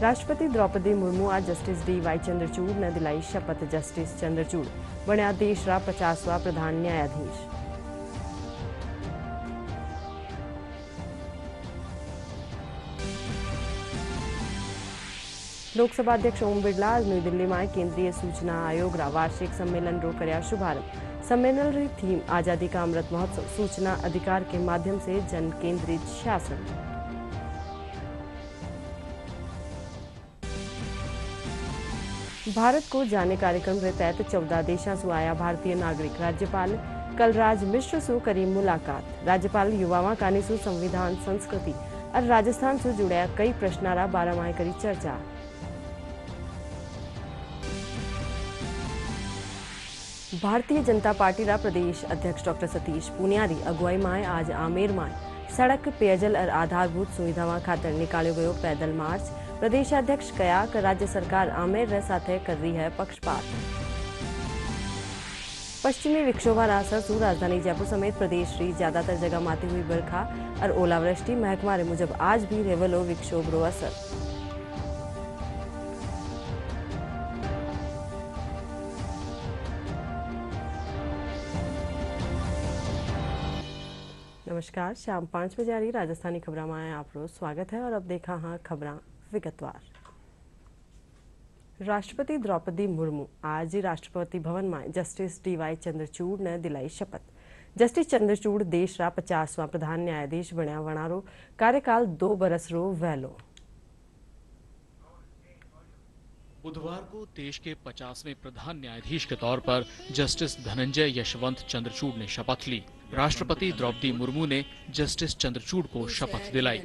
राष्ट्रपति द्रौपदी मुर्मू आज justice D.Y.. Chandrachud ने दिलाई शपथ। जस्टिस चंद्रचूड़ बन्या देश रा 50वां प्रधान न्यायाधीश। लोकसभा अध्यक्ष ओम बिरला आज नई दिल्ली में केंद्रीय सूचना आयोग रा वार्षिक सम्मेलन रो कर्या शुभारंभ। सम्मेलन री थीम आजादी का अमृत महोत्सव, सूचना अधिकार के माध्यम से जन केंद्रित शासन। भारत को जाने कार्यक्रम के तहत 14 देशों से आया भारतीय नागरिक राज्यपाल कलराज मिश्र से करी मुलाकात। राज्यपाल युवाओं कानी सु संविधान, संस्कृति और राजस्थान से जुड़े कई प्रश्नारा बारे में करी चर्चा। भारतीय जनता पार्टी रा प्रदेश अध्यक्ष डॉक्टर सतीश पूनियारी अगुवाई में आज आमेर में सड़क, पेयजल और आधारभूत सुविधाओं खातर निकालो गयो पैदल मार्च। प्रदेशाध्यक्ष कया कि राज्य सरकार आमेर रे साथे कर रही है पक्षपात। पश्चिमी विक्षोभा रा असर से राजधानी जयपुर समेत प्रदेश की ज्यादातर जगह माती हुई बरखा और ओलावृष्टि। महकमा रे मुजब आज भी रेवलो विक्षोभ रो असर। नमस्कार, शाम 5 बजे आ रही राजस्थानी खबरों में आपको स्वागत है और अब देखा हाँ खबरें विगतवार। राष्ट्रपति द्रौपदी मुर्मू आज राष्ट्रपति भवन में जस्टिस डी.वाई. चंद्रचूड़ ने दिलाई शपथ। जस्टिस चंद्रचूड़ देश रा 50वां प्रधान न्यायाधीश बन्या वणारो कार्यकाल 2 बरस रो वैलो। बुधवार को देश के 50वें प्रधान न्यायाधीश के तौर पर जस्टिस धनंजय यशवंत चंद्रचूड़ ने शपथ ली। राष्ट्रपति द्रौपदी मुर्मू ने जस्टिस चंद्रचूड़ को शपथ दिलाई।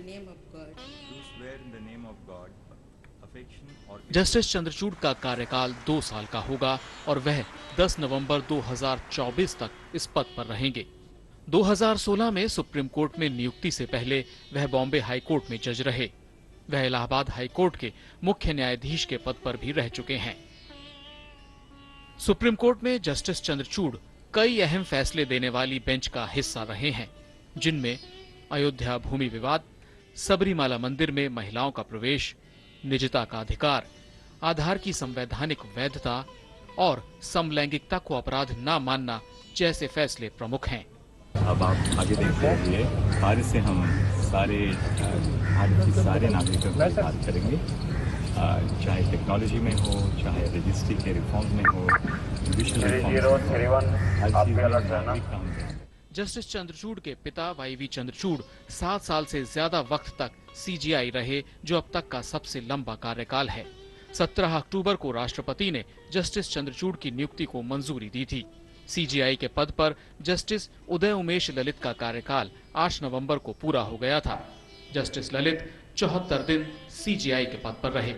जस्टिस चंद्रचूड़ का कार्यकाल 2 साल का होगा और वह 10 नवंबर 2024 तक इस पद पर रहेंगे। 2016 में सुप्रीम कोर्ट में नियुक्ति से पहले वह बॉम्बे हाई कोर्ट में जज रहे। वह इलाहाबाद हाई कोर्ट के मुख्य न्यायाधीश के पद पर भी रह चुके हैं। सुप्रीम कोर्ट में जस्टिस चंद्रचूड़ कई अहम फैसले देने वाली बेंच का हिस्सा रहे हैं, जिनमें अयोध्या भूमि विवाद, सबरीमाला मंदिर में महिलाओं का प्रवेश, निजता का अधिकार, आधार की संवैधानिक वैधता और समलैंगिकता को अपराध न मानना जैसे फैसले प्रमुख हैं। अब आप आगे देखते रहिए, आज से हम भारत के सारे नागरिकों की बात करेंगे, चाहे टेक्नोलॉजी में हो, चाहे रजिस्ट्री के रिफॉर्म में हो, जुडिशल रिफॉर्म। जस्टिस चंद्रचूड़ के पिता वाई.वी. चंद्रचूड़ 7 साल से ज्यादा वक्त तक सीजीआई रहे, जो अब तक का सबसे लंबा कार्यकाल है। 17 अक्टूबर को राष्ट्रपति ने जस्टिस चंद्रचूड़ की नियुक्ति को मंजूरी दी थी। सीजीआई के पद पर जस्टिस उदय उमेश ललित का कार्यकाल 8 नवंबर को पूरा हो गया था। जस्टिस ललित 74 दिन सीजीआई के पद पर रहे।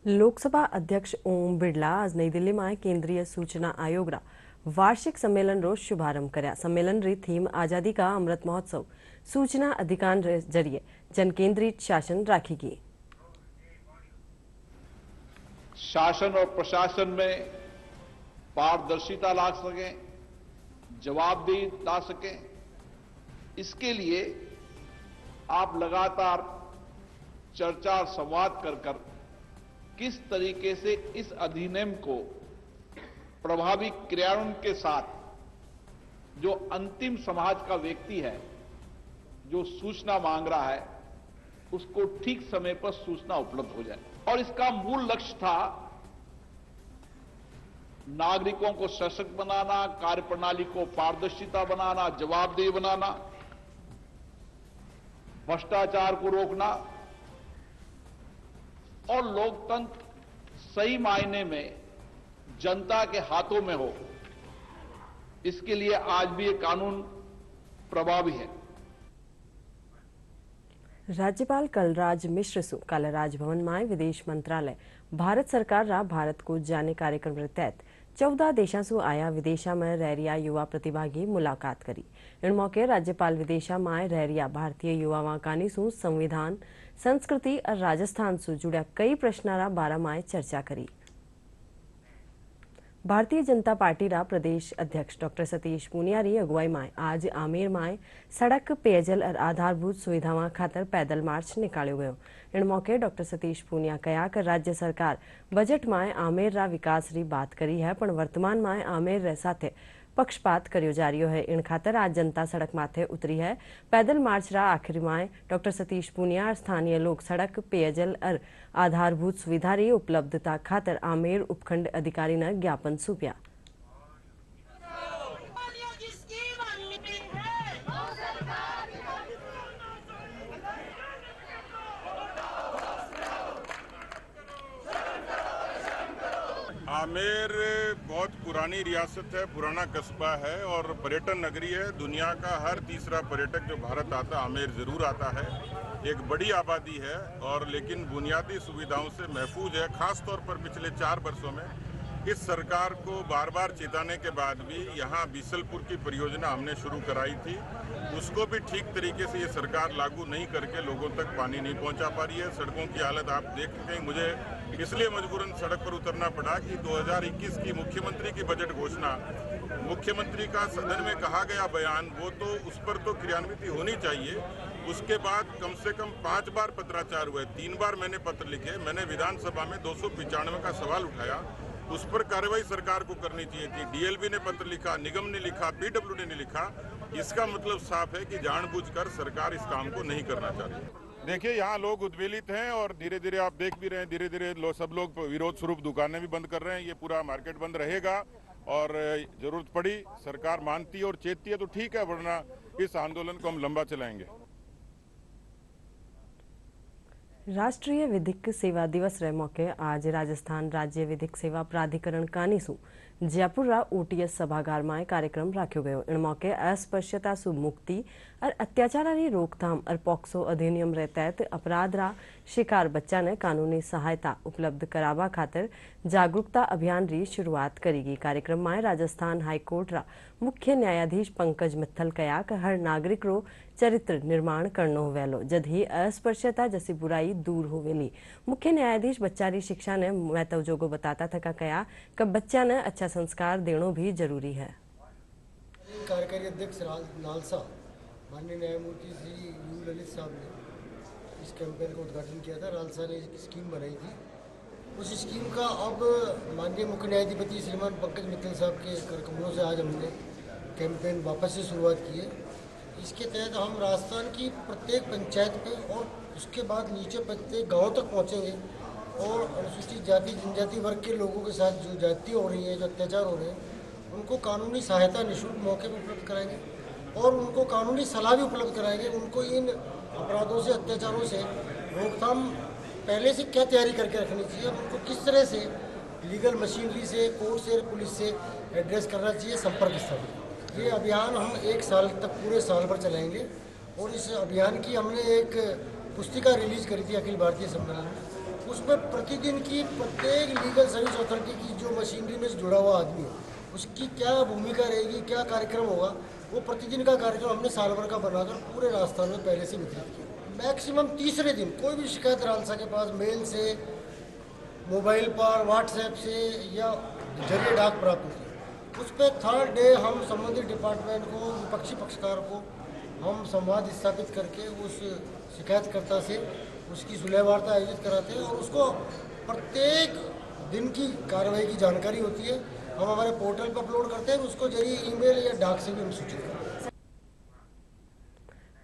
लोकसभा अध्यक्ष ओम बिरला आज नई दिल्ली में केंद्रीय सूचना आयोग रा वार्षिक सम्मेलन रो शुभारंभ कर्या। सम्मेलन री थीम आजादी का अमृत महोत्सव, सूचना अधिकार रे जरिए जन केंद्रित शासन राखेगी। शासन और प्रशासन में पारदर्शिता ला सके, जवाबदेही ला सके, इसके लिए आप लगातार चर्चा और संवाद कर किस तरीके से इस अधिनियम को प्रभावी क्रियान्वयन के साथ जो अंतिम समाज का व्यक्ति है, जो सूचना मांग रहा है, उसको ठीक समय पर सूचना उपलब्ध हो जाए। और इसका मूल लक्ष्य था नागरिकों को सशक्त बनाना, कार्यप्रणाली को पारदर्शिता बनाना, जवाबदेही बनाना, भ्रष्टाचार को रोकना और लोकतंत्र सही मायने में जनता के हाथों में हो। इसके लिए आज भी ये कानून प्रभावी है। राज्यपाल कलराज मिश्र सु कल राजभवन में विदेश मंत्रालय भारत सरकार रा भारत को जाने कार्यक्रम के तहत 14 देशों से आया विदेशा में रह रिया युवा प्रतिभागी मुलाकात करी। इन मौके राज्यपाल विदेशा में रह रिया भारतीय युवा कानी सु संविधान, संस्कृति और राजस्थान से जुड़ा कई प्रश्नारा बारे में चर्चा करी। भारतीय जनता पार्टी रा प्रदेश अध्यक्ष डॉक्टर सतीश पूनिया री अगुवाई में आज आमेर में सड़क पेयजल और आधारभूत सुविधाओं खातर पैदल मार्च निकालो गयो। इन मौके डॉक्टर सतीश पूनिया कहा कि राज्य सरकार बजट में आमेर रा विकास री बात करी है, पण वर्तमान में आमेर रे साथे पक्षपात कर्यो जा रह्यो है। इन खातर आज जनता सड़क माथे उतरी है। पैदल मार्च रा आखिरी में डॉक्टर सतीश पूनिया और स्थानीय लोग सड़क पेयजल और आधारभूत सुविधा री उपलब्धता खातर आमेर उपखंड अधिकारी ने ज्ञापन सौंप्या। आमेर बहुत पुरानी रियासत है, पुराना कस्बा है और पर्यटन नगरी है। दुनिया का हर तीसरा पर्यटक जो भारत आता है आमेर जरूर आता है। एक बड़ी आबादी है और लेकिन बुनियादी सुविधाओं से महफूज है। खास तौर पर पिछले 4 वर्षों में इस सरकार को बार बार चेताने के बाद भी यहाँ बीसलपुर की परियोजना हमने शुरू कराई थी, उसको भी ठीक तरीके से ये सरकार लागू नहीं करके लोगों तक पानी नहीं पहुँचा पा रही है। सड़कों की हालत आप देख सकते हैं। मुझे इसलिए मजबूरन सड़क पर उतरना पड़ा कि 2021 की मुख्यमंत्री की बजट घोषणा, मुख्यमंत्री का सदन में कहा गया बयान, वो तो उस पर तो क्रियान्वित होनी चाहिए। उसके बाद कम से कम 5 बार पत्राचार हुए, 3 बार मैंने पत्र लिखे, मैंने विधानसभा में 295 का सवाल उठाया, उस पर कार्रवाई सरकार को करनी चाहिए थी। डीएलबी ने पत्र लिखा, निगम ने लिखा, पीडब्ल्यूडी ने लिखा। इसका मतलब साफ है कि जानबूझकर सरकार इस काम को नहीं करना चाह रही। देखिए, यहाँ लोग उद्वेलित हैं और धीरे धीरे आप देख भी रहे हैं, धीरे धीरे सब लोग विरोध स्वरूप दुकानें भी बंद कर रहे हैं। ये पूरा मार्केट बंद रहेगा और जरूरत पड़ी सरकार मानती है और चेतती है तो ठीक है, वरना इस आंदोलन को हम लंबा चलाएंगे। राष्ट्रीय विधिक सेवा दिवस रे मौके आज राजस्थान राज्य विधिक सेवा प्राधिकरण कानीसू जयपुर रा ओटीएस सभागार में कार्यक्रम राख्यो गयो। इन मौके अस्पृश्यता सु मुक्ति और अत्याचार री रोकथाम और पॉक्सो अधिनियम रे तहत अपराध रा शिकार बच्चा ने कानूनी सहायता उपलब्ध करावा खातिर जागरूकता अभियान री शुरुआत करेगी। कार्यक्रम में राजस्थान हाईकोर्ट रा मुख्य न्यायाधीश पंकज मित्तल कया कि हर नागरिक रो चरित्र निर्माण करनो होवेलो, जद ही अस्पृश्यता जैसी बुराई दूर होवेली। मुख्य न्यायाधीश बच्चा री शिक्षा ने महत्व जोगो बताता था कया कि बच्चा ने अच्छा संस्कार देनो भी जरूरी है। कार्यकारी अध्यक्ष नालसा माननीय न्यायमूर्ति श्री यू ललित साहब ने इस कैंपेन का उद्घाटन किया था। नालसा ने एक स्कीम बनाई थी, उस स्कीम का अब माननीय मुख्य न्यायाधिपति श्रीमान पंकज मित्तल साहब के कमलों से आज हमने कैंपेन वापस से शुरुआत की है। इसके तहत हम राजस्थान की प्रत्येक पंचायत पे और उसके बाद नीचे प्रत्येक गाँव तक पहुँचेंगे और अनुसूचित जाति जनजाति वर्ग के लोगों के साथ जो जाति हो रही है, जो अत्याचार हो रहे हैं, उनको कानूनी सहायता निःशुल्क मौके पर उपलब्ध कराएंगे और उनको कानूनी सलाह भी उपलब्ध कराएंगे। उनको इन अपराधों से, अत्याचारों से रोकथाम पहले से क्या तैयारी करके रखनी चाहिए, उनको किस तरह से लीगल मशीनरी से, कोर्ट से, पुलिस से एड्रेस करना चाहिए, संपर्क स्थापित। ये अभियान हम 1 साल तक पूरे साल भर चलाएंगे और इस अभियान की हमने एक पुस्तिका रिलीज करी थी अखिल भारतीय सम्मेलन में। उसमें प्रतिदिन की प्रत्येक लीगल सर्विस अथॉरिटी की जो मशीनरी में जुड़ा हुआ आदमी है, उसकी क्या भूमिका रहेगी, क्या कार्यक्रम होगा, वो प्रतिदिन का कार्यक्रम हमने साल भर का बनाकर पूरे राजस्थान में पहले से वितरित किया। मैक्सिमम तीसरे दिन कोई भी शिकायत रालसा के पास मेल से, मोबाइल पर, व्हाट्सएप से या जरिए डाक प्राप्त होती है, उस पर 3rd डे हम संबंधित डिपार्टमेंट को, विपक्षी पक्षकार को हम संवाद स्थापित करके उस शिकायतकर्ता से उसकी सुलह वार्ता आयोजित कराते हैं और उसको प्रत्येक दिन की कार्रवाई की जानकारी होती है, हम हमारे पोर्टल पर अपलोड करते हैं, उसको जरिए ईमेल या डाक से भी हम सूचित करते हैं।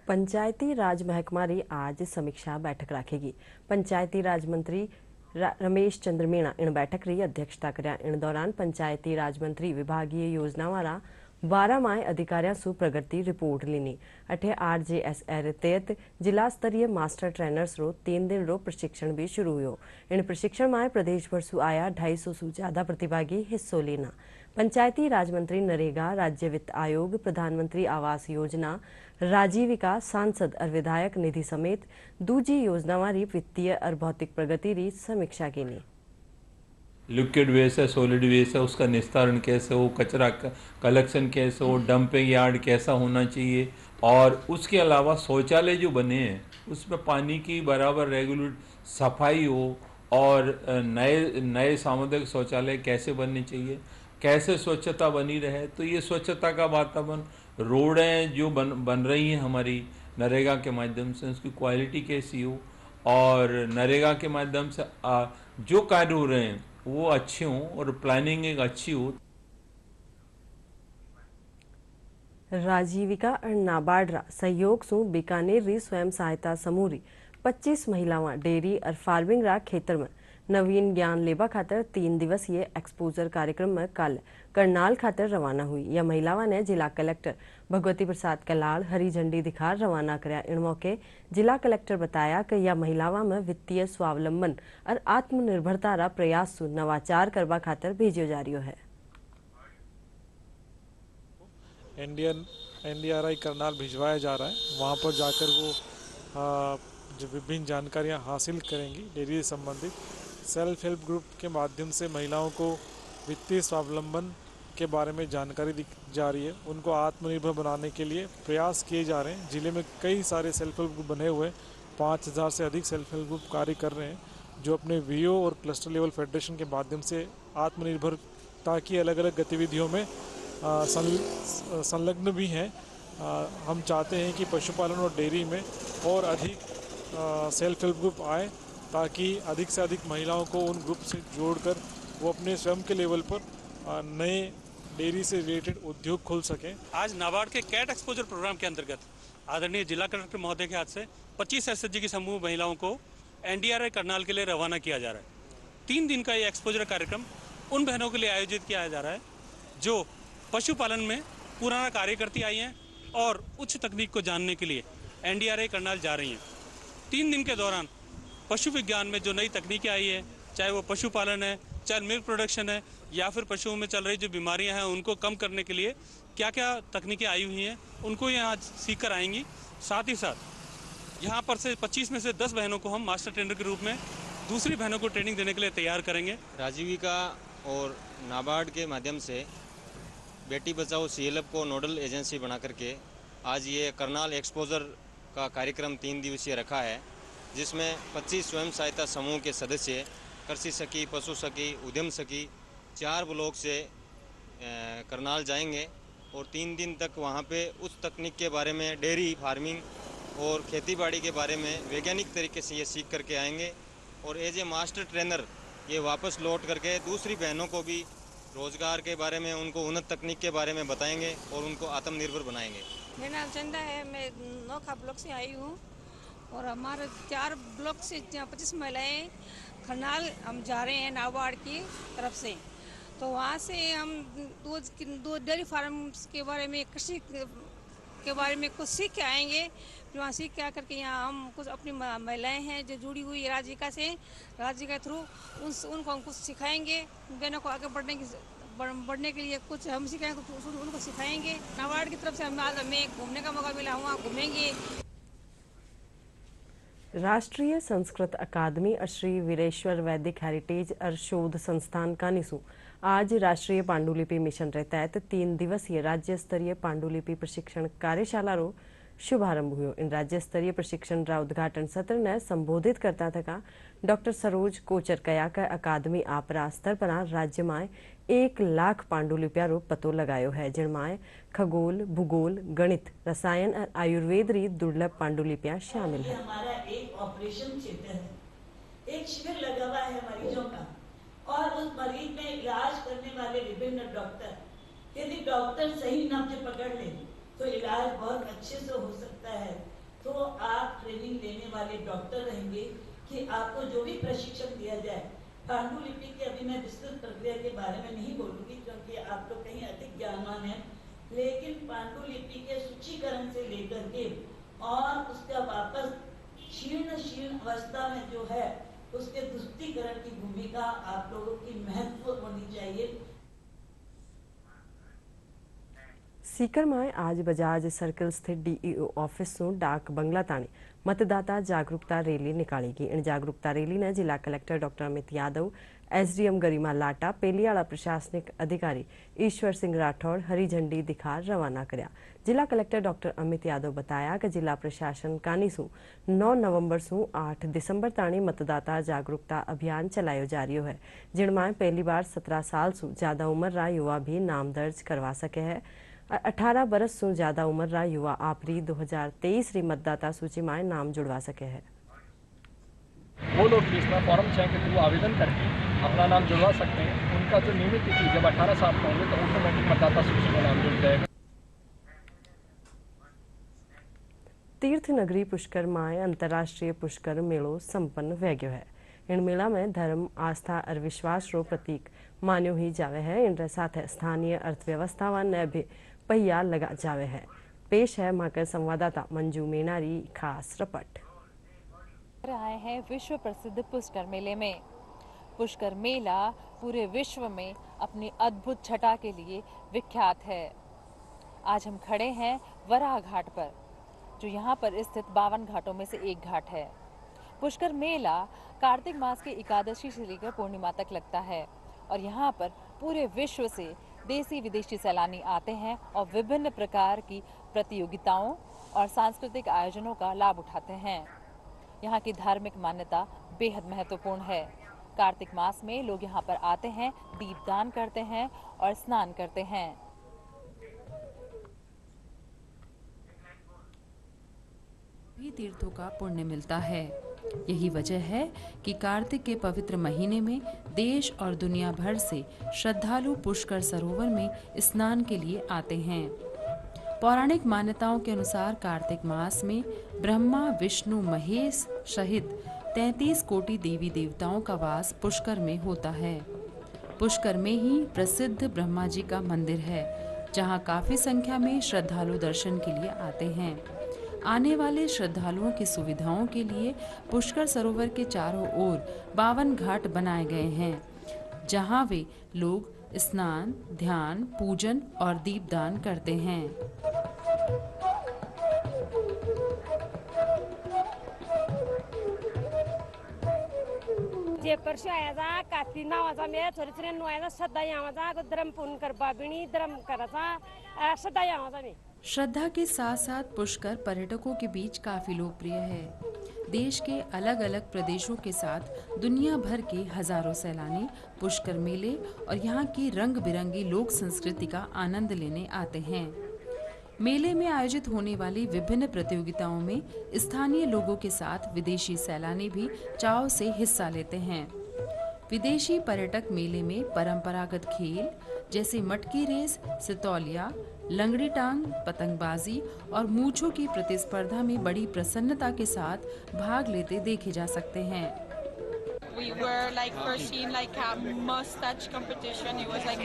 पंचायती राज महकमा री आज समीक्षा बैठक रखेगी। पंचायती राज मंत्री रमेश चंद्र मीणा इन बैठक री अध्यक्षता कर्या। इन दौरान पंचायती राज मंत्री विभागीय योजना वाला 12 माह अधिकारियों सु प्रगति रिपोर्ट लेनी। अठे RJSR तहत जिला स्तरीय मास्टर ट्रेनर्स रो 3 दिन रो प्रशिक्षण भी शुरू हुयो। इन प्रशिक्षण में प्रदेश भर सु आया 250 सु ज्यादा प्रतिभागी हिस्सों लेना। पंचायती राज मंत्री नरेगा, राज्य वित्त आयोग, प्रधानमंत्री आवास योजना, राजीविका, सांसद और विधायक निधि समेत दूजी योजनावां री वित्तीय और भौतिक प्रगति री समीक्षा की। लिक्विड वेस्ट है, सॉलिड वेस्ट है, उसका निस्तारण कैसे हो, कचरा कलेक्शन कैसे हो, डंपिंग यार्ड कैसा होना चाहिए और उसके अलावा शौचालय जो बने हैं उसमें पानी की बराबर रेगुलर सफाई हो और नए सामुदायिक शौचालय कैसे बनने चाहिए कैसे स्वच्छता बनी रहे। तो ये स्वच्छता का वातावरण, रोडें जो बन रही हैं हमारी नरेगा के माध्यम से, उसकी क्वालिटी कैसी हो, और नरेगा के माध्यम से जो कार्य हो रहे हैं वो अच्छे हों और प्लानिंग एक अच्छी हो। राजीविका और नाबार्डरा सहयोग सु बीकानेर री स्वयं सहायता समूह री 25 महिलावां डेयरी और फार्मिंग रा खेतर में नवीन ज्ञान लेबा खातर 3 दिवसीय एक्सपोजर कार्यक्रम में कल करनाल खातर रवाना हुई। यह महिलावां ने जिला कलेक्टर भगवती प्रसाद कलाल हरी झंडी दिखा रवाना कराया। इन मौके जिला कलेक्टर बताया कि यह महिलावां में वित्तीय स्वावलंबन और आत्मनिर्भरता रा प्रयास सु नवाचार करवा खातर भेजो जा रही है। NDRI करनाल भिजवाया जा रहा है। वहाँ पर जाकर वो जो विभिन्न जानकारियाँ हासिल करेंगी डेयरी से संबंधित। सेल्फ हेल्प ग्रुप के माध्यम से महिलाओं को वित्तीय स्वावलंबन के बारे में जानकारी दी जा रही है। उनको आत्मनिर्भर बनाने के लिए प्रयास किए जा रहे हैं। जिले में कई सारे सेल्फ हेल्प ग्रुप बने हुए, 5000 से अधिक सेल्फ हेल्प ग्रुप कार्य कर रहे हैं, जो अपने VO और क्लस्टर लेवल फेडरेशन के माध्यम से आत्मनिर्भरता की अलग अलग गतिविधियों में संलग्न भी हैं। हम चाहते हैं कि पशुपालन और डेयरी में और अधिक सेल्फ हेल्प ग्रुप आए, ताकि अधिक से अधिक महिलाओं को उन ग्रुप से जोड़कर वो अपने स्वयं के लेवल पर नए डेयरी से रिलेटेड उद्योग खोल सकें। आज नाबार्ड के कैट एक्सपोजर प्रोग्राम के अंतर्गत आदरणीय जिला कलेक्टर महोदय के हाथ से 25 SHG की समूह महिलाओं को NDRI करनाल के लिए रवाना किया जा रहा है। 3 दिन का ये एक्सपोजर कार्यक्रम उन बहनों के लिए आयोजित किया जा रहा है जो पशुपालन में पुराना कार्य करती आई हैं और उच्च तकनीक को जानने के लिए NDRI करनाल जा रही हैं। 3 दिन के दौरान पशु विज्ञान में जो नई तकनीकें आई है, चाहे वो पशुपालन है, चाहे मिल्क प्रोडक्शन है, या फिर पशुओं में चल रही जो बीमारियां हैं उनको कम करने के लिए क्या क्या तकनीकें आई हुई हैं, उनको यहाँ सीख कर आएंगी। साथ ही साथ यहाँ पर से 25 में से 10 बहनों को हम मास्टर ट्रेनर के रूप में दूसरी बहनों को ट्रेनिंग देने के लिए तैयार करेंगे। राजीविका और नाबार्ड के माध्यम से बेटी बचाओ CLF को नोडल एजेंसी बना करके आज ये करनाल एक्सपोजर का कार्यक्रम 3 दिवसीय रखा है, जिसमें 25 स्वयं सहायता समूह के सदस्य कृषि सखी, पशु सखी, उद्यम सखी 4 ब्लॉक से करनाल जाएंगे और 3 दिन तक वहाँ पे उस तकनीक के बारे में, डेयरी फार्मिंग और खेतीबाड़ी के बारे में वैज्ञानिक तरीके से ये सीख करके आएंगे और एज ए मास्टर ट्रेनर ये वापस लौट करके दूसरी बहनों को भी रोजगार के बारे में, उनको उन्नत तकनीक के बारे में बताएंगे और उनको आत्मनिर्भर बनाएंगे। मेरा नाम चंदा है, मैं नौखा ब्लॉक से आई हूँ और हमारे 4 ब्लॉक से 25 महिलाएं करनाल हम जा रहे हैं नाबार्ड की तरफ से। तो वहाँ से हम दो डेयरी फार्म्स के बारे में, कृषि के बारे में कुछ सीख के आएंगे। फिर वहाँ सीख के आकर के यहाँ हम कुछ अपनी महिलाएं हैं जो जुड़ी हुई राजीविका से, राजीविका के थ्रू उनको हम कुछ सिखाएंगे। बहनों को आगे बढ़ने के लिए कुछ हम सिखाएंगे, उनको सिखाएंगे। नाबार्ड की तरफ से हमें घूमने का मौका मिला, वहाँ घूमेंगे। राष्ट्रीय संस्कृत अकादमी और श्री वीरेश्वर वैदिक हेरिटेज और शोध संस्थान कानिसू आज राष्ट्रीय पांडुलिपि मिशन के तहत 3 दिवसीय राज्य स्तरीय पांडुलिपि प्रशिक्षण कार्यशाला रो शुभारंभ हुआ। इन राज्य स्तरीय प्रशिक्षण रा उद्घाटन सत्र ने संबोधित करता था डॉक्टर सरोज कोचर कया का अकादमी आपरा स्तर पर राज्य में 1 लाख पांडुलिपिया रो पतो लगायो है, जिनमें खगोल, भूगोल, गणित, रसायन और आयुर्वेद री दुर्लभ पांडुलिपियां शामिल है। हमारा एक ऑपरेशन थिएटर है, एक शिविर लगा हुआ है मरीजों का, और उस मरीज में इलाज करने वाले विभिन्न डॉक्टर, यदि डॉक्टर सही नब्ज पकड़ ले तो इलाज बहुत अच्छे से हो सकता है। तो आप ट्रेनिंग लेने वाले डॉक्टर रहेंगे कि आपको जो भी प्रशिक्षण दिया जाए, पांडुलिपि की अभी मैं विस्तृत प्रक्रिया के बारे में नहीं बोलूंगी क्योंकि आप लोग कहीं अधिक ज्ञानवान हैं, लेकिन पांडुलिपि के सूचीकरण से लेकर के और उसका वापस क्षीण अवस्था में जो है उसके दुष्टीकरण की भूमिका आप लोगों की महत्वपूर्ण होनी चाहिए। सीकर में आज बजाज सर्कल स्थित डीईओ ऑफिस सु डाक बंगला ताणी मतदाता जागरूकता रैली निकाली गई। इन जागरूकता रैली ने जिला collector doctor Amit Yadav, SDM Garima Lata, Peliyada प्रशासनिक अधिकारी ईश्वर सिंह राठौड़ हरी झंडी दिखा रवाना कर्या। जिला कलेक्टर डॉक्टर अमित यादव बताया कि जिला प्रशासन कानी सु 9 नवंबर सु 8 दिसंबर ताणी मतदाता जागरूकता अभियान चलायो जा रही है, जिनमें पहली बार 17 साल सु ज्यादा उम्र रा युवा भी नाम दर्ज करवा सके है। 18 बरस से ज्यादा उम्र रा युवा आपरी 2023 री मतदाता सूची में नाम जुड़वा सके हैं। वो लोग भी इसमें फॉर्म 6 के थ्रू आवेदन करके अपना नाम जुड़वा सकते हैं। उनका जो नियमित तिथि जब 18 साल का होंगे तो ऑटोमेटिक मतदाता सूची में नाम जुड़ जाएगा। तीर्थ नगरी पुष्कर में अंतर्राष्ट्रीय पुष्कर मेलो संपन्न व्य गयो है। इन मेला में धर्म, आस्था और विश्वास रो प्रतीक मान्यो ही जावे है। इन साथ स्थानीय अर्थव्यवस्था ने भी पहिया लगा जावे है। पेश है माकर संवाददाता मंजू मेनारी खास रिपोर्ट। आए हैं विश्व प्रसिद्ध पुष्कर मेले में। पुष्कर मेला पूरे विश्व में अपनी अद्भुत छटा के लिए विख्यात है। आज हम खड़े हैं वराह घाट पर, जो यहाँ पर स्थित 52 घाटों में से एक घाट है। पुष्कर मेला कार्तिक मास की एकादशी से लेकर पूर्णिमा तक लगता है और यहाँ पर पूरे विश्व से देसी विदेशी सैलानी आते हैं और विभिन्न प्रकार की प्रतियोगिताओं और सांस्कृतिक आयोजनों का लाभ उठाते हैं। यहाँ की धार्मिक मान्यता बेहद महत्वपूर्ण है। कार्तिक मास में लोग यहाँ पर आते हैं, दीपदान करते हैं और स्नान करते हैं। भी तीर्थों का पुण्य मिलता है। यही वजह है कि कार्तिक के पवित्र महीने में देश और दुनिया भर से श्रद्धालु पुष्कर सरोवर में स्नान के लिए आते हैं। पौराणिक मान्यताओं के अनुसार कार्तिक मास में ब्रह्मा, विष्णु, महेश सहित 33 कोटि देवी देवताओं का वास पुष्कर में होता है। पुष्कर में ही प्रसिद्ध ब्रह्मा जी का मंदिर है, जहां काफी संख्या में श्रद्धालु दर्शन के लिए आते हैं। आने वाले श्रद्धालुओं की सुविधाओं के लिए पुष्कर सरोवर के चारों ओर 52 घाट बनाए गए हैं, जहां वे लोग स्नान, ध्यान, पूजन और दीपदान करते हैं। जे परशु आया था काफी नावाचा मे थोड़ी थोड़ी नुआया सदा यावाचा धर्म पूर्ण कर बाबिणी धर्म कराचा सदा यावाचा मे। श्रद्धा के साथ साथ पुष्कर पर्यटकों के बीच काफी लोकप्रिय है। देश के अलग अलग प्रदेशों के साथ दुनिया भर के हजारों सैलानी पुष्कर मेले और यहाँ की रंग बिरंगी लोक संस्कृति का आनंद लेने आते हैं। मेले में आयोजित होने वाली विभिन्न प्रतियोगिताओं में स्थानीय लोगों के साथ विदेशी सैलानी भी चाव से हिस्सा लेते हैं। विदेशी पर्यटक मेले में परंपरागत खेल जैसे मटकी रेस, सितौलिया, लंगड़ी टांग, पतंगबाजी और मूंछों की प्रतिस्पर्धा में बड़ी प्रसन्नता के साथ भाग लेते देखे जा सकते हैं। We were first seen a mustache competition. It was a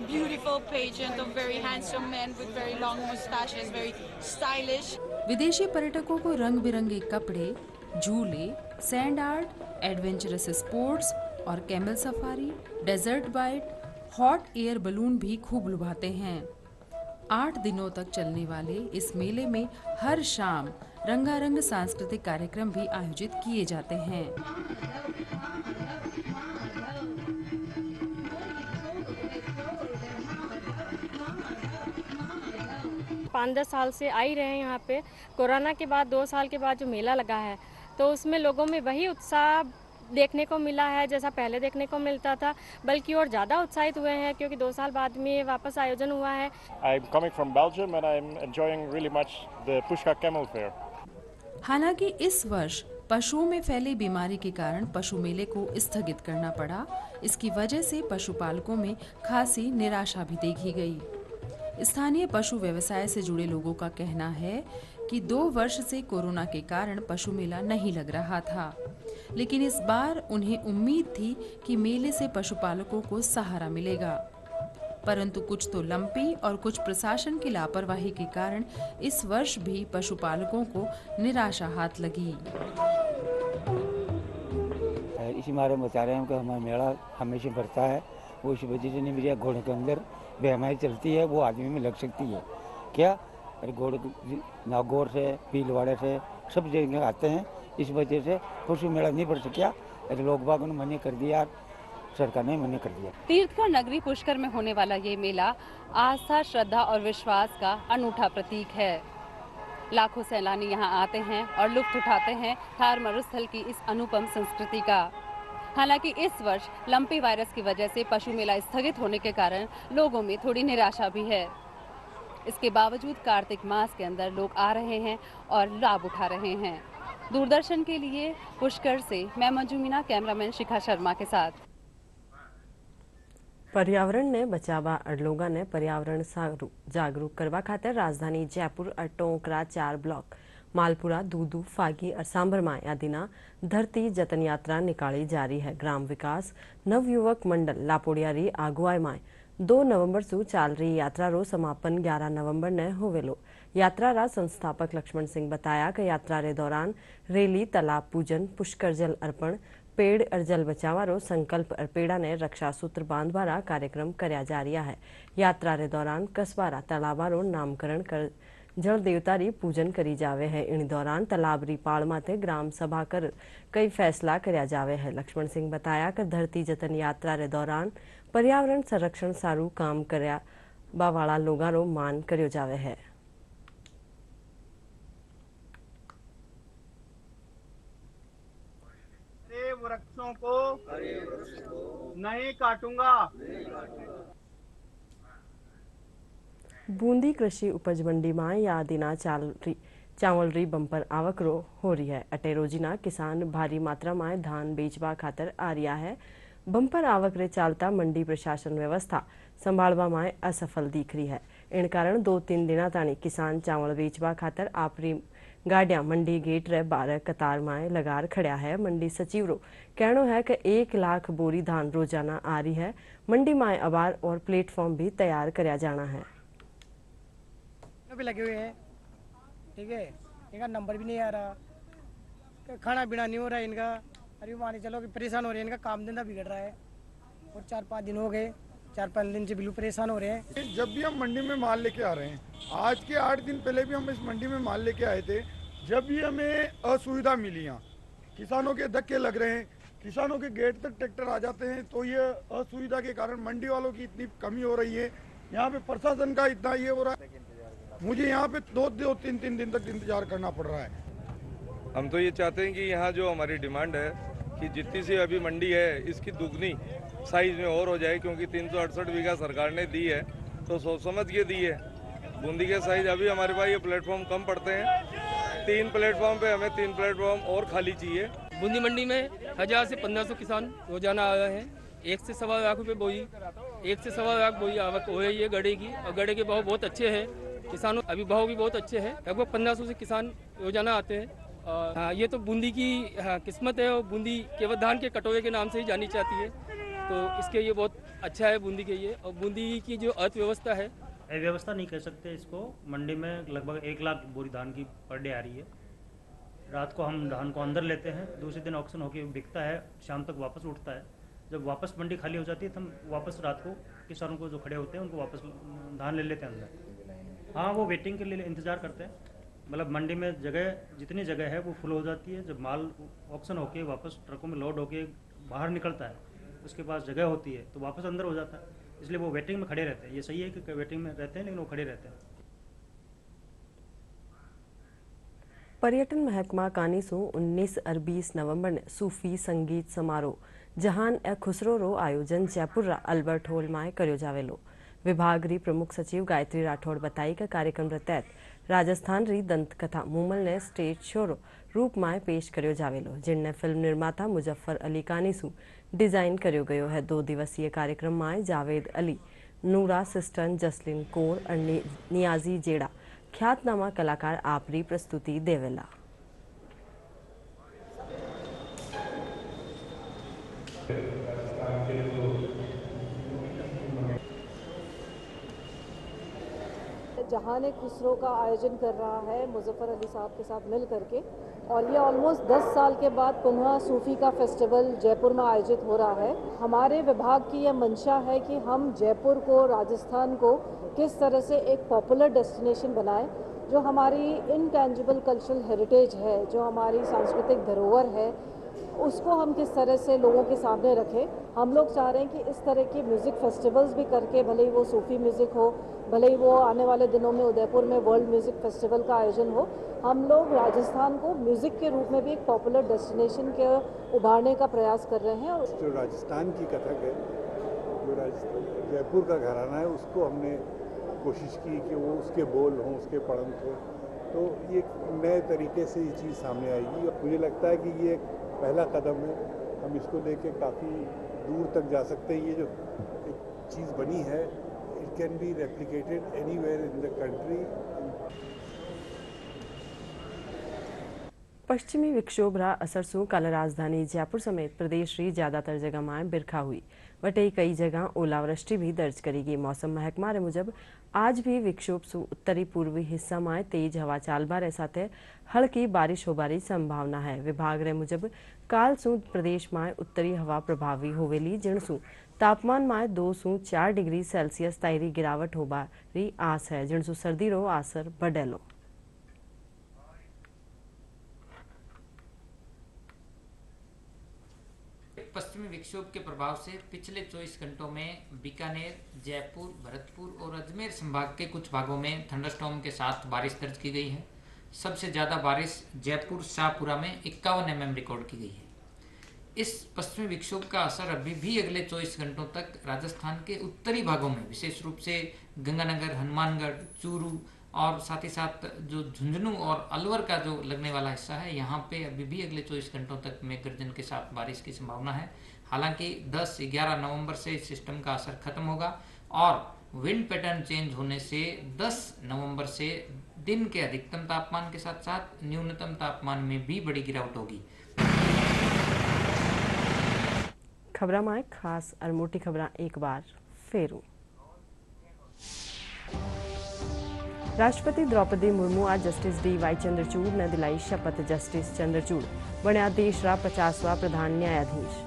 beautiful pageant of very handsome men with very long mustaches, very stylish. विदेशी पर्यटकों को रंग बिरंगे कपड़े, झूले, सैंड आर्ट, एडवेंचरस स्पोर्ट्स और camel safari, desert bite, hot air balloon भी खूब लुभाते हैं। 8 दिनों तक चलने वाले इस मेले में हर शाम रंगारंग सांस्कृतिक कार्यक्रम भी आयोजित किए जाते हैं। 5-10 साल से आ ही रहे हैं यहाँ पे। कोरोना के बाद 2 साल के बाद जो मेला लगा है तो उसमें लोगों में वही उत्साह देखने को मिला है जैसा पहले देखने को मिलता था, बल्कि और ज़्यादा उत्साहित हुए हैं क्योंकि 2 साल बाद में वापस आयोजन हुआ है। I'm coming from Belgium and I'm enjoying really much the Pushkar Camel Fair. हालांकि इस वर्ष पशुओं में फैली बीमारी के कारण पशु मेले को स्थगित करना पड़ा। इसकी वजह से पशुपालकों में खासी निराशा भी देखी गई। स्थानीय पशु व्यवसाय से जुड़े लोगों का कहना है कि 2 वर्ष से कोरोना के कारण पशु मेला नहीं लग रहा था, लेकिन इस बार उन्हें उम्मीद थी कि मेले से पशुपालकों को सहारा मिलेगा, परंतु कुछ तो लंपी और कुछ प्रशासन की लापरवाही के कारण इस वर्ष भी पशुपालकों को निराशा हाथ लगी। इसी मारे बता रहे हैं कि हमारा मेला हमेशा बढ़ता है, वो इस वजह से नहीं मेरी घोड़े के अंदर बेहमाई चलती है, वो आदमी में लग सकती है, क्या अरे नागौर से भीलवाड़े से सब जगह आते हैं, इस वजह से पशु मेला नहीं बढ़ सका। अरे लोग बागों ने मना कर दिया, सरकार ने मना कर दिया। तीर्थगढ़ नगरी पुष्कर में होने वाला ये मेला आस्था, श्रद्धा और विश्वास का अनूठा प्रतीक है। लाखों सैलानी यहाँ आते हैं और लुत्फ उठाते हैं थार मरुस्थल की इस अनुपम संस्कृति का। हालांकि इस वर्ष लंपी वायरस की वजह से पशु मेला स्थगित होने के कारण लोगों में थोड़ी निराशा भी है। इसके बावजूद कार्तिक मास के अंदर लोग आ रहे हैं और लाभ उठा रहे हैं। दूरदर्शन के लिए पुष्कर से मैं मंजू मीना, कैमरामैन शिखा शर्मा के साथ। पर्यावरण ने बचावा लोगों ने पर्यावरण जागरूक करवा खातर राजधानी जयपुर टोंकरा 4 ब्लॉक मालपुरा, दूदू, फागी और सांभरमाय आदिना धरती जतन यात्रा निकाली जा रही है। ग्राम विकास नवयुवक मंडल लापोड़ियारी आगुआई माय 2 नवंबर से चाल रही यात्रा रो समापन 11 नवंबर ने होवेलो। यात्रा रा संस्थापक लक्ष्मण सिंह बताया कि यात्रा रे दौरान रैली, तालाब पूजन, पुष्कर जल अर्पण, पेड़ और जल बचावारो संकल्प और पेड़ा ने रक्षा सूत्र बांधवारा कार्यक्रम करया जा रहा है। यात्रा रे दौरान कस्बारा तालाबारो नामकरण कर जल देवतारी पूजन करी जावे है। इन दौरान तालाबरी पाड़ माथे ग्राम सभा कर कई फैसला करया जावे है। लक्ष्मण सिंह बताया कि धरती जतन यात्रा रे दौरान पर्यावरण संरक्षण सारू काम करया बावाला लोगारो मान करयो जावे है। वृक्षों को नहीं काटूंगा। बूंदी कृषि उपज मंडी में या दिना चावल री बंपर आवक रो हो रही है। अटे रोजीना किसान भारी मात्रा में धान बेचवा खातर आ रहा है। बंपर आवक रे चालता मंडी प्रशासन व्यवस्था संभालवा में असफल दिख रही है। इन कारण 2-3 दिना ताणी किसान चावल बेचवा खातर आपरी गाड़ियां मंडी गेट रे 12 कतार में लगार खड़ा है। मंडी सचिव रो कहना है कि 1 लाख बोरी धान रोजाना आ रही है। मंडी में अबार और प्लेटफॉर्म भी तैयार करया जाना है। भी लगे हुए हैं, ठीक है, इनका नंबर भी नहीं आ रहा, खाना पीना नहीं हो रहा है इनका। अरे मान के चलो कि परेशान हो रहे हैं, इनका काम धंधा बिगड़ रहा है। और 4-5 दिन हो गए, 4-5 दिन से बिल्कुल परेशान हो रहे हैं। जब भी हम मंडी में माल लेके आ रहे हैं, आज के 8 दिन पहले भी हम इस मंडी में माल लेके आए थे, जब भी हमें असुविधा मिली, यहाँ किसानों के धक्के लग रहे हैं, किसानों के गेट तक ट्रैक्टर आ जाते हैं, तो ये असुविधा के कारण मंडी वालों की इतनी कमी हो रही है। यहाँ पे प्रशासन का इतना ये हो रहा है, मुझे यहाँ पे 2-3 दिन तक इंतजार करना पड़ रहा है। हम तो ये चाहते हैं कि यहाँ जो हमारी डिमांड है कि जितनी सी अभी मंडी है इसकी दुगनी साइज में और हो जाए, क्योंकि 368 बीघा सरकार ने दी है तो सोच समझ के दी है। बूंदी के साइज अभी हमारे पास ये प्लेटफॉर्म कम पड़ते हैं, 3 प्लेटफॉर्म पे हमें 3 प्लेटफॉर्म और खाली चाहिए। बूंदी मंडी में 1000 से 1500 किसान रोजाना आए हैं। 1 से 1.25 लाख रुपये बोई, 1 से 1.25 लाख बोई आवक हो रही है गड़े की, और गड़े के भाव बहुत अच्छे हैं। किसानों अभी भाव भी बहुत अच्छे हैं, लगभग 1500 से किसान रोजाना आते हैं। हाँ, ये तो बूंदी की किस्मत है, और बूंदी केवल धान के कटोरे के नाम से ही जानी चाहती है, तो इसके ये बहुत अच्छा है बूंदी के ये। और बूंदी की जो अर्थव्यवस्था है, व्यवस्था नहीं कह सकते इसको, मंडी में लगभग 1 लाख बोरी धान की पर डे आ रही है। रात को हम धान को अंदर लेते हैं, दूसरे दिन ऑक्शन होकर बिकता है, शाम तक वापस उठता है। जब वापस मंडी खाली हो जाती है तो हम वापस रात को किसानों को जो खड़े होते हैं उनको वापस धान ले लेते हैं अंदर। हाँ, वो वेटिंग के लिए इंतज़ार करते हैं, मतलब मंडी में जगह जितनी जगह है वो फुल हो जाती है। जब माल ऑक्शन होके वापस ट्रकों में लोड होके बाहर निकलता है, उसके पास जगह होती है तो वापस अंदर हो जाता है, इसलिए वो वेटिंग में खड़े रहते हैं। ये सही है कि वेटिंग में रहते हैं, लेकिन वो खड़े रहते हैं। पर्यटन महकमा कानीसू 19 और 20 नवंबर ने सूफी संगीत समारोह जहान ए खुसरो रो आयोजन जयपुर रा अल्बर्ट हॉल में कर्यो जावेलो। विभाग री प्रमुख सचिव गायत्री राठौड़ बताई कि कार्यक्रम रे तहत राजस्थान री दंत कथा मूमल ने स्टेज शो रो रूप में पेश कर्यो जावेलो, जिनने फिल्म निर्माता मुजफ्फर अली कानीसू डिजाइन कर्यो गयो है। 2 दिवसीय कार्यक्रम में जावेद अली, नूरा सिस्टन, जसलिन कोर और नियाजी जेड़ा ख्यातनामा कलाकार आपरी प्रस्तुति देवेला। जहान खुसरो का आयोजन कर रहा है मुजफ्फर अली साहब के साथ मिल करके, और ये ऑलमोस्ट 10 साल के बाद पुनः सूफ़ी का फेस्टिवल जयपुर में आयोजित हो रहा है। हमारे विभाग की यह मंशा है कि हम जयपुर को, राजस्थान को किस तरह से एक पॉपुलर डेस्टिनेशन बनाएं, जो हमारी इनटैंजिबल कल्चरल हेरिटेज है, जो हमारी सांस्कृतिक धरोहर है, उसको हम किस तरह से लोगों के सामने रखें। हम लोग चाह रहे हैं कि इस तरह के म्यूज़िक फेस्टिवल्स भी करके, भले ही वो सूफ़ी म्यूज़िक हो, भले ही वो आने वाले दिनों में उदयपुर में वर्ल्ड म्यूज़िक फेस्टिवल का आयोजन हो, हम लोग राजस्थान को म्यूज़िक के रूप में भी एक पॉपुलर डेस्टिनेशन के उभारने का प्रयास कर रहे हैं। और जो राजस्थान की कथक है, जो जयपुर का घराना है, उसको हमने कोशिश की कि वो उसके बोल हों, उसके पढ़ंत हों, तो ये नए तरीके से ये चीज़ सामने आएगी। और मुझे लगता है कि ये एक पहला कदम है, हम इसको लेके काफ़ी दूर तक जा सकते हैं। ये जो एक चीज़ बनी है, it can be replicated anywhere in the country. पश्चिमी विक्षोभ रा असर से कल राजधानी जयपुर समेत प्रदेश की ज्यादातर जगह में बिरखा हुई, वटे कई जगह ओलावृष्टि भी दर्ज करी गई। मौसम महकमा रे मुजब आज भी विक्षोभ से उत्तरी पूर्वी हिस्सा में तेज हवा चालबा रे साथे हल्की बारिश होबारी संभावना है। विभाग रे मुजब काल सु प्रदेश में उत्तरी हवा प्रभावी होवेली, जिणसु तापमान में 2 से 4 डिग्री सेल्सियस ताईरी गिरावट होबारी आस है, जिणसु सर्दी रो असर बढ़ेलो। पश्चिमी विक्षोभ के प्रभाव से पिछले 24 घंटों में बीकानेर, जयपुर, भरतपुर और अजमेर संभाग के कुछ भागों में थंडरस्टॉर्म के साथ बारिश दर्ज की गई है। सबसे ज़्यादा बारिश जयपुर शाहपुरा में 51 mm रिकॉर्ड की गई है। इस पश्चिमी विक्षोभ का असर अभी भी अगले 24 घंटों तक राजस्थान के उत्तरी भागों में, विशेष रूप से गंगानगर, हनुमानगढ़, चूरू और साथ ही साथ जो झुंझुनू और अलवर का जो लगने वाला हिस्सा है, यहाँ पे अभी भी अगले 24 घंटों तक मेघ गर्जन के साथ बारिश की संभावना है। हालांकि 10-11 नवंबर से इस सिस्टम का असर खत्म होगा और विंड पैटर्न चेंज होने से 10 नवंबर से दिन के अधिकतम तापमान के साथ साथ न्यूनतम तापमान में भी बड़ी गिरावट होगी। खबरा में खास और मोटी खबरा एक बार फेरू। राष्ट्रपति द्रौपदी मुर्मू आज जस्टिस DY चंद्रचूड़ ने दिलाई शपथ। जस्टिस चंद्रचूड़ बने देश रा 50वां प्रधान न्यायाधीश।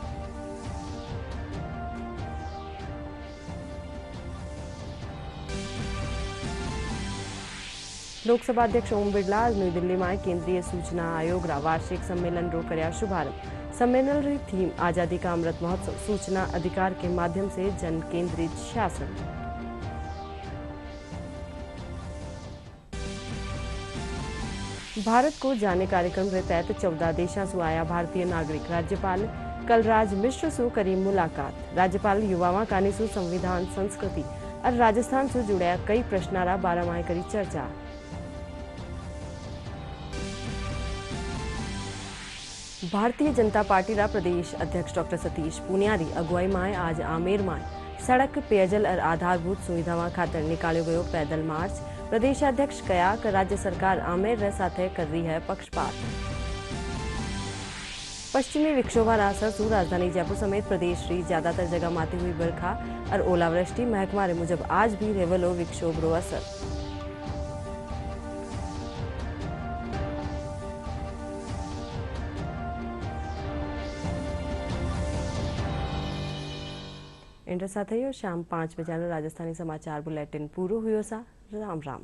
लोकसभा अध्यक्ष ओम बिरला आज नई दिल्ली में केंद्रीय सूचना आयोग रा वार्षिक सम्मेलन रो करया शुभारंभ। सम्मेलन री थीम आजादी का अमृत महोत्सव, सूचना अधिकार के माध्यम से जन केंद्रित शासन। भारत को जाने कार्यक्रम के तहत 14 देशों से आया भारतीय नागरिक राज्यपाल कलराज मिश्र से करी मुलाकात। राज्यपाल युवाओं कानी सु संविधान, संस्कृति और राजस्थान से जुड़े कई प्रश्नारा बारे में करी चर्चा। भारतीय जनता पार्टी रा प्रदेश अध्यक्ष डॉक्टर सतीश पूनियारी अगुवाई में आज आमेर में सड़क, पेयजल और आधारभूत सुविधाओं खातर निकालो गयो पैदल मार्च। प्रदेशाध्यक्ष कया कि राज्य सरकार आमेर रे साथे कर रही है पक्षपात। पश्चिमी विक्षोभा असर से राजधानी जयपुर समेत प्रदेश की ज्यादातर जगह माती हुई बरखा और ओलावृष्टि। महकमा रे मुजब आज भी रेवलो विक्षोभ रो असर। इंटर साथ ही शाम 5 बजे राजस्थानी समाचार बुलेटिन पूरो हुयो सा। राम राम।